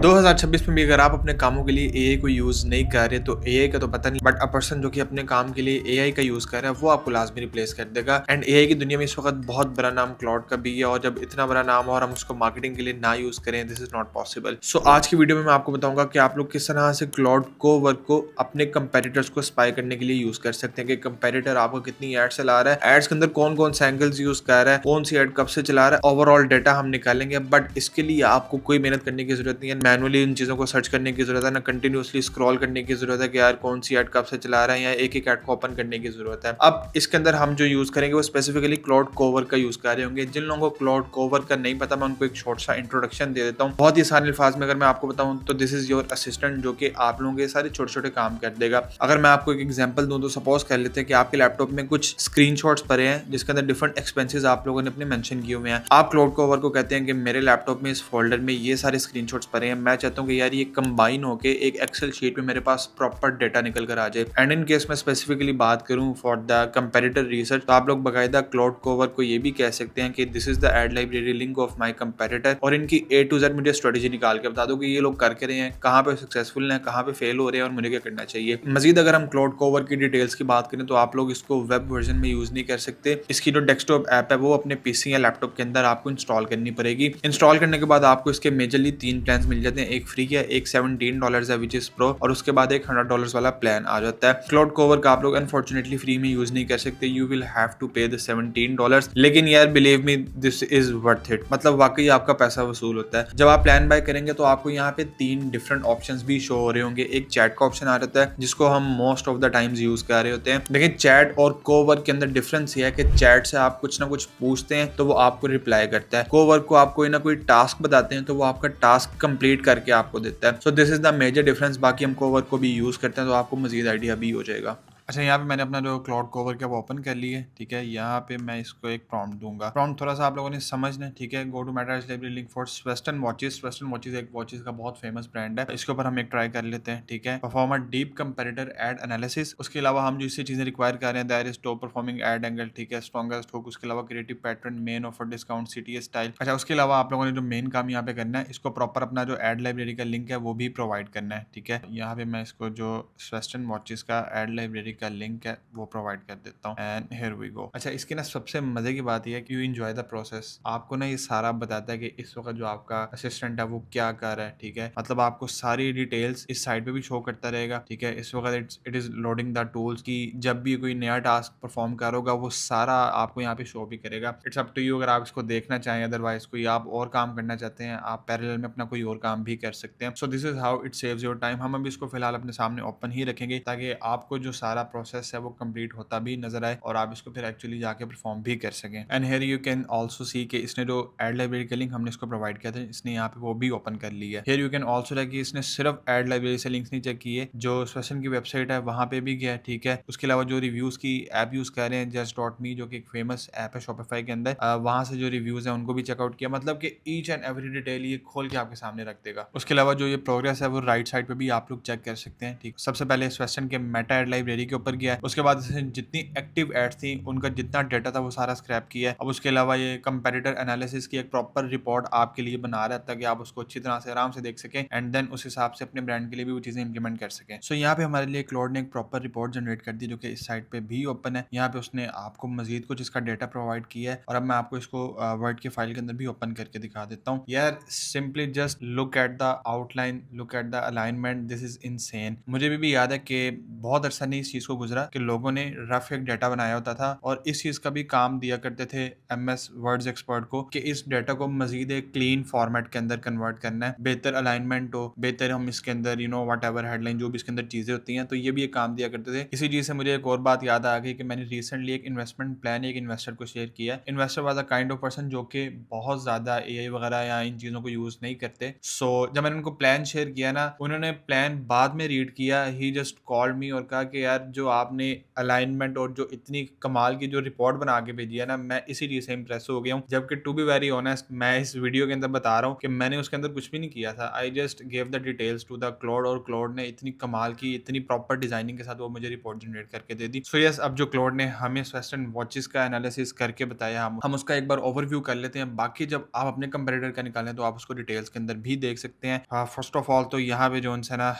2026 में भी अगर आप अपने कामों के लिए एआई को यूज़ नहीं कर रहे तो एआई का तो पता नहीं, बट अ पर्सन जो कि अपने काम के लिए एआई का यूज़ कर रहा है वो आपको लाजमी रिप्लेस कर देगा। एंड एआई की दुनिया में इस वक्त बहुत बड़ा नाम क्लाउड का भी है, और जब इतना बड़ा नाम हो और हम उसको मार्केटिंग के लिए ना यूज़ करें, दिस इज नॉट पॉसिबल। सो आज की वीडियो में मैं आपको बताऊंगा कि आप लोग किस तरह से क्लाउड को वर्क को अपने कंपेटिटर्स को स्पाई करने के लिए यूज़ कर सकते हैं कि कंपेटिटर आपको कितनी एड्स चला रहा है, एड्स के अंदर कौन कौन से एंगल्स यूज़ कर रहा है, कौन सी एड कब से चला रहा है, ओवरऑल डाटा हम निकालेंगे। बट इसके लिए आपको कोई मेहनत करने की जरूरत नहीं है, मैनुअली इन चीज़ों को सर्च करने की जरूरत है ना, कंटिन्यूसली स्क्रॉल करने की जरूरत है कि यार कौन सी ऐड कब से चला रहा है, या एक एक ऐड को ओपन करने की जरूरत है। अब इसके अंदर हम जो यूज करेंगे वो स्पेसिफिकली क्लाउड कोवर का यूज कर रहे होंगे। जिन लोगों को क्लाउड कोवर का नहीं पता, मैं उनको एक शॉर्ट सा इंट्रोडक्शन दे देता हूँ। बहुत ही आसान अल्फाज में अगर मैं आपको बताऊं तो दिस इज योर असिस्टेंट, जो कि आप लोगों के सारे छोटे छोटे काम कर देगा। अगर मैं आपको एक एग्जांपल दूं तो सपोज कर लेते हैं कि आपके लैपटॉप में कुछ स्क्रीनशॉट्स पड़े हैं जिसके अंदर डिफरेंट एक्सपेंसेस आप लोगों ने अपने मेंशन किए हुए हैं। आप क्लाउड कोवर को कहते हैं कि मेरे लैपटॉप में इस फोल्डर में ये सारे स्क्रीनशॉट्स पड़े हैं, मैं चाहता हूँ कि यार ये कंबाइन होके एक एक्सेल शीट में मेरे पास प्रॉपर डेटा निकल कर आ जाए। एंड इन केस में स्पेसिफिकली बात करूं फॉर द कंपैरेटर रिसर्च, तो आप लोग बाकायदा क्लाउड कोवर को ये भी कह सकते हैं कि this is the ad library link of my comparator, और इनकी ए टू जेड मुझे स्ट्रेटेजी निकाल के बता दो कि ये लोग कर रहे हैं, कहाँ पे सक्सेसफुल हैं, कहाँ पे फेल हो रहे हैं और मुझे क्या करना चाहिए। मजीद अगर हम क्लाउड कोवर की डिटेल्स की बात करें तो आप लोग इसको वेब वर्जन में यूज नहीं कर सकते। इसकी जो डेस्कटॉप ऐप है वो अपने पीसी या लैपटॉप के अंदर आपको इंस्टॉल करनी पड़ेगी। इंस्टॉल करने के बाद आपको इसके मेजरली 3 प्लान मिल जाते हैं, एक फ्री है, एक $17 है विच इज प्रो, और उसके बाद एक $100 वाला प्लान आ जाता है। क्लाउड कोवर का आप लोग अनफॉर्चुनेटली फ्री में यूज नहीं कर सकते, यू विल हैव टू पे द $17। लेकिन यार believe me this is worth it, मतलब वाकई आपका पैसा वसूल होता है। जब आप प्लान बाय करेंगे तो आपको यहाँ पे 3 डिफरेंट ऑप्शंस भी शो हो रहे होंगे। एक चैट का ऑप्शन आ जाता है जिसको हम most of the times use कर रहे होते हैं। लेकिन चैट और कोवर के अंदर डिफरेंस ये है कि चैट से आप कुछ ना कुछ पूछते हैं तो वो आपको रिप्लाई करता है, कोवर को आप कोई ना कोई टास्क बताते हैं तो वो आपका टास्क कंप्लीट करके आपको देता है। So this is the major difference. बाकी हम कोवर को भी यूज करते हैं तो आपको मजीद आइडिया भी हो जाएगा। अच्छा, यहाँ पे मैंने अपना जो क्लाउड कवर क्या वो ओपन कर ली है, ठीक है। यहाँ पे मैं इसको एक प्रॉम्प्ट दूंगा। प्रॉम्प्ट थोड़ा सा आप लोगों ने समझना है, ठीक है। Go to Meta library link for western watches. Western watches एक वॉचेस का बहुत फेमस ब्रांड है, इसके ऊपर हम एक ट्राई कर लेते हैं, ठीक है। Perform a deep comparator ad analysis. उसके अलावा हम जो इसी चीजें रिक्वायर कर रहे हैं, that is top performing ad angle, ठीक है, स्ट्रॉन्गेस्ट हुक, उसके अलावा creative pattern, main offer, discount, CTS style. अच्छा, उसके अलावा आप लोगों ने जो मेन काम यहाँ पे करना है, इसको प्रॉपर अपना जो एड लाइब्रेरी का लिंक है वो भी प्रोवाइड करना है, ठीक है। यहाँ पे मैं इसको जो वेस्टर्न वॉचेस का एड लाइब्रेरी का लिंक है वो प्रोवाइड कर देता हूँ, एंड हियर वी गो। अच्छा, इसकी ना सबसे मजे की बात यह है कि यू एंजॉय द प्रोसेस। आपको ना ये सारा बताता है कि इस वक्त जो आपका असिस्टेंट है वो क्या कर रहा है, ठीक है। मतलब आपको सारी डिटेल्स इस साइड पे भी शो करता रहेगा, ठीक है। इस वक्त it is loading the tools की जब भी कोई नया टास्क परफॉर्म करोगा वो सारा आपको यहाँ पे शो भी करेगा। इट्स अप टू यू अगर आप इसको देखना चाहें, अदरवाइज कोई आप और काम करना चाहते हैं, आप पैरेलल में अपना कोई और काम भी कर सकते हैं। सो this is how it saves your time. हम अभी इसको फिलहाल अपने सामने ओपन ही रखेंगे ताकि आपको जो सारा प्रोसेस है वो कंप्लीट होता भी नजर आए और आप इसको फिर एक्चुअली जाके परफॉर्म भी कर सकें। And here you can also सी कि इसने जो एड लाइब्रेरी का लिंक हमने इसको प्रोवाइड किया था, इसने यहाँ पे वो भी ओपन कर लिया है। Here you can also like कि इसने सिर्फ एड लाइब्रेरी से लिंक्स नहीं चेक किए, जो सेशन की वेबसाइट है वहां पे भी गया, ठीक है। उसके अलावा जो रिव्यूज की ऐप यूज कर रहे हैं just.me, जो कि एक फेमस ऐप है शॉपिफाई के अंदर, वहां से जो रिव्यूज है उनको भी चेकआउट किया। मतलब कि ईच एंड एवरी डिटेल ये खोल के आपके सामने रख देगा। उसके अलावा जो ये प्रोग्रेस है वो राइट साइड पे भी आप लोग चेक कर सकते हैं, ठीक। सबसे पहले सेशन के मेटा एड लाइब्रेरी के ऊपर गया है, उसके बाद जितनी एक्टिव एड्स थी उनका जितना डाटा था वो सारा स्क्रैप किया है। अब उसके अलावा ये कंपैरेटर एनालिसिस की एक प्रॉपर रिपोर्ट आपके लिए बना रहा है ताकि आप उसको अच्छी तरह से आराम से देख सकें, एंड देन उस हिसाब से अपने ब्रांड के लिए भी वो चीजें इंप्लीमेंट कर सकें। सो यहाँ पे हमारे लिए क्लाउड ने एक प्रॉपर रिपोर्ट जनरेट कर दी जो कि इस साइट पे भी ओपन है। यहाँ पे उसने आपको मजीद कुछ इसका डेटा प्रोवाइड किया है, और अब मैं आपको इसको वर्ड के फाइल के अंदर भी ओपन करके दिखा देता हूँ। यार simply just look at the outline, look at the alignment, this is insane. मुझे भी याद है कि बहुत अरसा नहीं इस चीज को गुजरा कि लोगों ने रफ एक डाटा बनाया होता था और इस चीज का भी काम दिया करते थे एमएस वर्ड्स एक्सपर्ट को कि इस डाटा को मजीद एक क्लीन फॉर्मेट के अंदर कन्वर्ट करना है, बेहतर अलाइनमेंट हो, बेहतर हम इसके अंदर वट एवर हेडलाइन जो भी इसके अंदर चीजें होती हैं, तो ये भी एक काम दिया करते थे। इसी चीज से मुझे एक और बात याद आ गई कि मैंने रिसेंटली एक इन्वेस्टमेंट प्लान एक इन्वेस्टर को शेयर किया। Investor was a kind of person जो कि बहुत ज्यादा एआई वगैरह या इन चीजों को यूज नहीं करते। सो जब मैंने उनको प्लान शेयर किया ना, उन्होंने प्लान बाद में रीड किया, ही जस्ट कॉल्ड मी और कहा कि यार जो आपने अलाइनमेंट और जो इतनी कमाल की जो रिपोर्ट बना के भेजी है ना, मैं इसी चीज़ से इम्प्रेस हो गया हूँ। जबकि टू बी वेरी ऑनेस्ट, मैं इस वीडियो के अंदर बता रहा हूँ कि मैंने उसके अंदर कुछ भी नहीं किया था। I just give the details to the Claude और क्लाउड ने इतनी कमाल की, इतनी प्रॉपर डिजाइनिंग के साथ वो मुझे रिपोर्ट जनरेट करके दे दी। सो यस, अब जो क्लाउड ने हमें वेस्टर्न वॉचेस का एनालिसिस करके बताया, हम उसका एक बार ओवरव्यू कर लेते हैं। बाकी जब आप अपने कंपेटिटर का निकालें तो आप उसको डिटेल्स के अंदर भी देख सकते हैं। फर्स्ट ऑफ ऑल तो यहाँ पे जो है ना,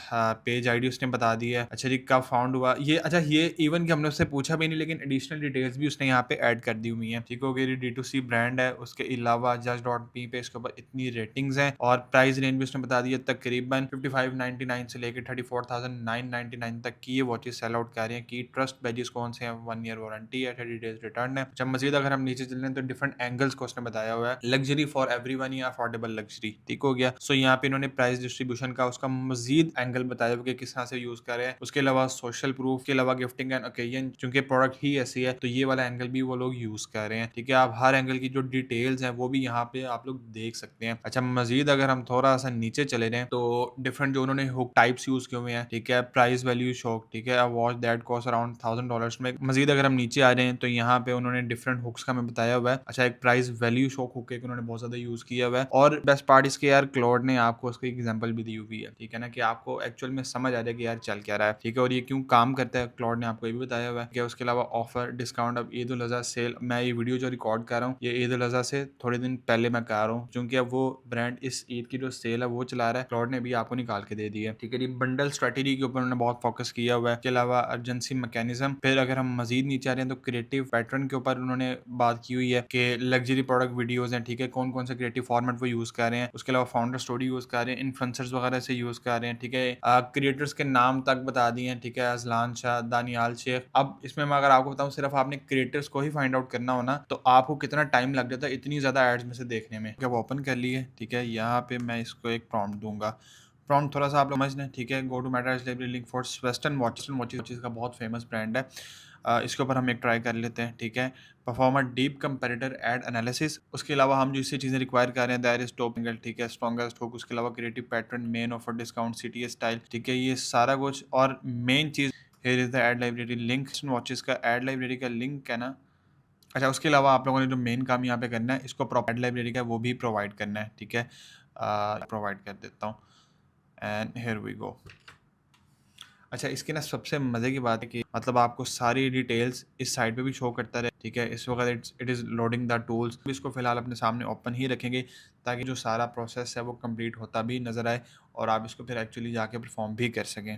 पेज आईडी उसने बता दी है। अच्छा जी, कब फाउंड हुआ ये, अच्छा ये इवन कि हमने उससे पूछा भी नहीं, लेकिन एडिशनल डिटेल्स भी उसने यहाँ पे ऐड कर दी हुई है। ठीक हो गई, D2C ब्रांड है। उसके अलावा Just.me पे इसके ऊपर इतनी रेटिंग्स हैं और प्राइस रेंज भी उसने बता दी है, तकरीबन 5599 से लेकर 34,999 तक की ये वॉचेस सेल आउट कर रही हैं। की ट्रस्ट बैजेस कौन से हैं, 1 ईयर वारंटी है, 30 डेज रिटर्न है। जब मजीद अगर हम नीचे चल रहे हैं तो डिफरेंट एंगल्स को उसने बताया हुआ है, लग्जरी फॉर एवरीवन या अफोर्डेबल लग्जरी। ठीक हो गया। सो यहाँ पे इन्होंने प्राइस डिस्ट्रीब्यूशन का उसका मजीद एंगल बताया हुआ कि किस तरह से यूज कर रहे हैं। उसके अलावा सोशल प्रूफ के अलावा गिफ्टिंग एंड ओकेजन, चूंकि प्रोडक्ट ही ऐसी है तो ये वाला एंगल भी वो लोग यूज कर रहे हैं। ठीक है, आप हर एंगल की जो डिटेल्स हैं वो भी यहाँ पे आप लोग देख सकते हैं। अच्छा, मजीद अगर हम थोड़ा सा नीचे चले जाएं तो डिफरेंट जो उन्होंने हुक टाइप्स यूज किए हुए हैं। ठीक है, प्राइस वैल्यू शॉक, ठीक है, वॉच दैट कॉस्ट अराउंड $1000 में। मजीद अगर हम नीचे आ रहे हैं तो यहाँ पे उन्होंने डिफरेंट हुक्स का हमें बताया हुआ है। अच्छा, एक प्राइस वैल्यू शॉक हुक एक उन्होंने बहुत ज्यादा यूज किया हुआ है। और बेस्ट पार्ट इसके यार, क्लाउड ने आपको उसका एग्जांपल भी दी हुई है। ठीक है ना, कि आपको एक्चुअल में समझ आ जाए कि यार चल क्या रहा है। ठीक है, और ये क्यों काम करता है, क्लाउड ने आपको ये भी बताया हुआ है। कि उसके अलावा ऑफर, डिस्काउंट, अब ईद उल अज़हा सेल, मैं ये वीडियो जो रिकॉर्ड कर रहा हूँ ये ईद उल अज़हा से थोड़े दिन पहले मैं कर रहा हूँ, क्योंकि अब वो ब्रांड इस ईद की जो सेल है वो चला रहा है। क्लाउड ने भी आपको निकाल के दे दी है। ठीक है जी, बंडल स्ट्रेटेजी के ऊपर उन्होंने बहुत फोकस किया हुआ है। इसके अलावा अर्जेंसी मैकेनिज्म, फिर अगर हम मजीद नीचे आ रहे हैं तो क्रिएटिव पैटर्न के ऊपर उन्होंने बात की हुई है कि लग्जरी प्रोडक्ट वीडियोज हैं। ठीक है, कौन कौन से क्रिएटिव फॉर्मेट वो यूज कर रहे हैं। उसके अलावा फाउंडर स्टोरी यूज कर रहे हैं, इन्फ्लुएंसर्स वगैरह से यूज कर रहे हैं। ठीक है, क्रिएटर्स के नाम तक बता दिए हैं। ठीक है, अजलान शाह, दानियाल शेख। अब इसमें मैं अगर आपको बताऊं, सिर्फ आपने क्रिएटर्स को ही फाइंड आउट करना हो ना तो आपको कितना टाइम लग जाता है इतनी ज्यादा एड्स में से देखने में। क्या वो ओपन कर लिए। ठीक है, यहाँ पे मैं इसको एक प्रॉम्प्ट दूंगा। प्रॉम्प्ट थोड़ा सा आप लोग समझ लें। ठीक है, go to Meta library link for western watches का बहुत फेमस ब्रांड है। इसके ऊपर हम एक ट्राई कर लेते हैं। ठीक है, perform a deep competitor ad analysis. उसके अलावा हम जो इससे चीज़ें रिक्वायर कर रहे हैं, दैट इज टॉप एंगल। ठीक है, स्ट्रॉन्गेस्ट हुक, उसके अलावा creative pattern, main offer, discount, CTA style. ठीक है, ये सारा कुछ। और मेन चीज़, here is the ad library link. Watches का एड लाइब्रेरी का लिंक है ना। अच्छा, उसके अलावा आप लोगों ने जो मेन काम यहाँ पे करना है, इसको प्रॉपर एड लाइब्रेरी का वो भी प्रोवाइड करना है। ठीक है, प्रोवाइड कर देता हूँ एंड हियर वी गो। अच्छा, इसकी ना सबसे मज़े की बात है कि मतलब आपको सारी डिटेल्स इस साइड पे भी शो करता रहे। ठीक है, इस वक्त it is loading the tools. इसको फिलहाल अपने सामने ओपन ही रखेंगे ताकि जो सारा प्रोसेस है वो कंप्लीट होता भी नज़र आए और आप इसको फिर एक्चुअली जाके परफॉर्म भी कर सकें।